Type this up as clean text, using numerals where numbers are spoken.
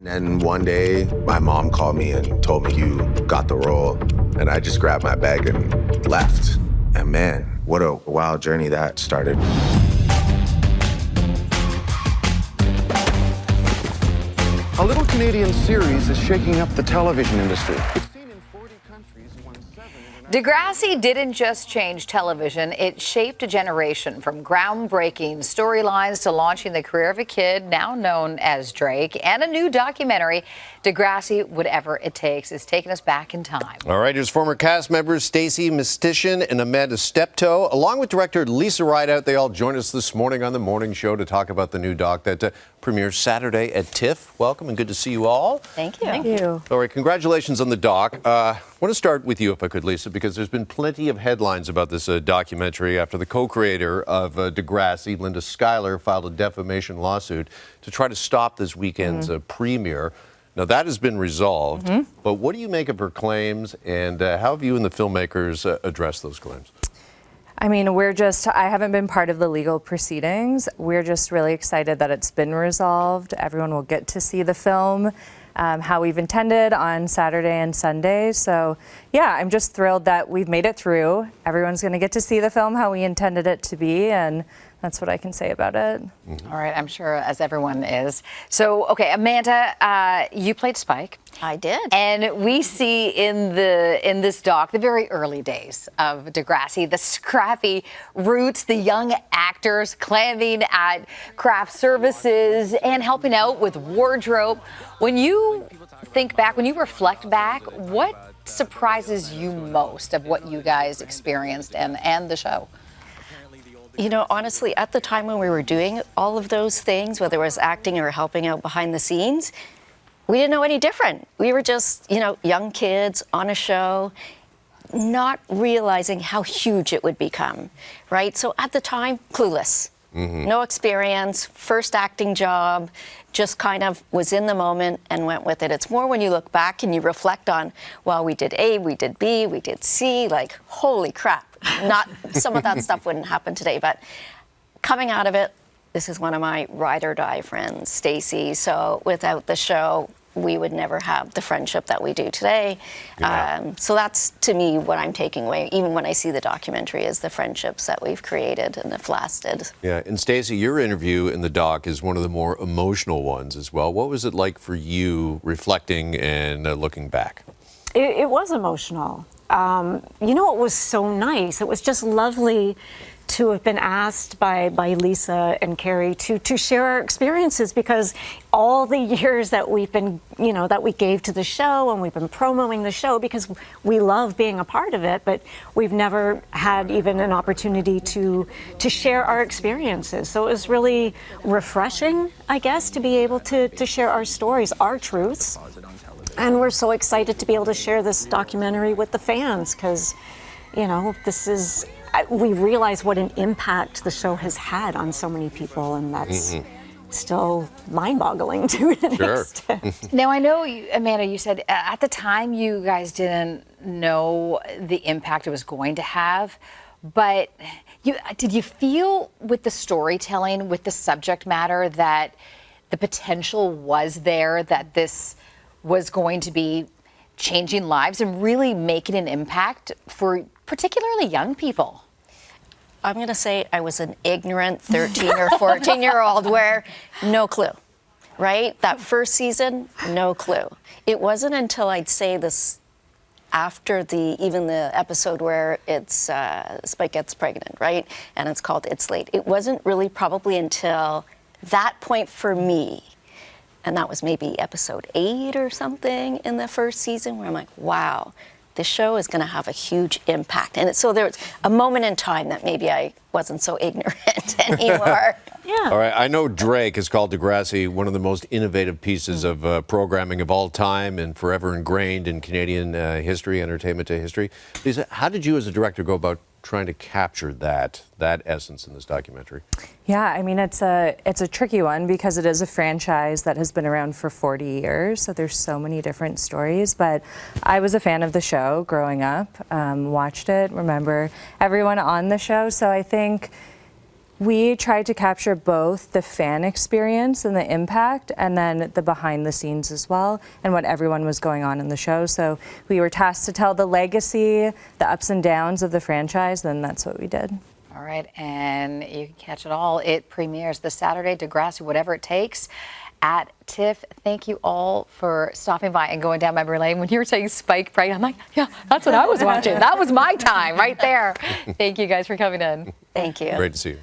And one day, my mom called me and told me you got the role. And I just grabbed my bag and left. And man, what a wild journey that started. A little Canadian series is shaking up the television industry. It's seen in 40 countries and won 7 Degrassi didn't just change television, it shaped a generation, from groundbreaking storylines to launching the career of a kid now known as Drake, and a new documentary, Degrassi, Whatever It Takes, is taking us back in time. All right, here's former cast members Stacie, Mistysyn, and Amanda Stepto, along with director Lisa Rideout. They all joined us this morning on the morning show to talk about the new doc that premieres Saturday at TIFF. Welcome and good to see you all. Thank you. Thank you. All right, congratulations on the doc. I want to start with you, if I could, Lisa, because there's been plenty of headlines about this documentary after the co-creator of Degrassi, Linda Schuyler, filed a defamation lawsuit to try to stop this weekend's premiere. Now, that has been resolved, but what do you make of her claims, and how have you and the filmmakers addressed those claims? I mean, I haven't been part of the legal proceedings. We're just really excited that it's been resolved. Everyone will get to see the film how we've intended on Saturday and Sunday. So yeah, I'm just thrilled that we've made it through. Everyone's gonna get to see the film how we intended it to be, and that's what I can say about it. All right, I'm sure as everyone is. So, okay, Amanda, you played Spike. I did. And we see in this doc the very early days of Degrassi, the scrappy roots, the young actors clamming at craft services and helping out with wardrobe. When you think back, when you reflect back, what surprises you most of what you guys experienced and the show? You know, honestly, at the time when we were doing all of those things, whether it was acting or helping out behind the scenes, we didn't know any different. We were just, you know, young kids on a show, not realizing how huge it would become, right? So at the time, clueless. No experience, first acting job, just kind of was in the moment and went with it. It's more when you look back and you reflect on, well, we did A, we did B, we did C, like, holy crap. Not, some of that stuff wouldn't happen today, but coming out of it, this is one of my ride or die friends, Stacie. So without the show, we would never have the friendship that we do today. Yeah. So that's, to me, what I'm taking away, even when I see the documentary, is the friendships that we've created and have lasted. Yeah, and Stacie, your interview in the doc is one of the more emotional ones as well. What was it like for you reflecting and looking back? It was emotional. You know, it was so nice. It was just lovely to have been asked by Lisa and Carrie to share our experiences, because all the years that we've been, you know, that we gave to the show, and we've been promoting the show because we love being a part of it, but we've never had even an opportunity to share our experiences. So it was really refreshing, I guess, to be able to share our stories, our truths. And we're so excited to be able to share this documentary with the fans, because, you know, we realize what an impact the show has had on so many people, and that's still mind-boggling to an extent. Now, I know, Amanda, you said at the time you guys didn't know the impact it was going to have, but did you feel with the storytelling, with the subject matter, that the potential was there, that this was going to be changing lives and really making an impact for particularly young people? I'm going to say I was an ignorant 13 or 14-year-old where no clue, right? That first season, no clue. It wasn't until I'd say this after even the episode where it's Spike gets pregnant, right? And it's called It's Late. It wasn't really probably until that point for me, and that was maybe episode 8 or something in the first season, where I'm like, wow, this show is going to have a huge impact. And so there was a moment in time that maybe I wasn't so ignorant anymore. Yeah. All right, I know Drake has called Degrassi one of the most innovative pieces of programming of all time and forever ingrained in Canadian history, entertainment history. Lisa, how did you as a director go about trying to capture that essence in this documentary? Yeah, I mean, it's a tricky one because it is a franchise that has been around for 40 years, so there's so many different stories. But I was a fan of the show growing up, watched it, remember everyone on the show, so I think We tried to capture both the fan experience and the impact, and then the behind the scenes as well, and what everyone was going on in the show. So we were tasked to tell the legacy, the ups and downs of the franchise, and that's what we did. All right, and you can catch it all. It premieres this Saturday, Degrassi, whatever it takes, at TIFF. Thank you all for stopping by and going down memory lane. When you were saying Spike Bright, I'm like, yeah, that's what I was watching. That was my time right there. Thank you guys for coming in. Thank you. Great to see you.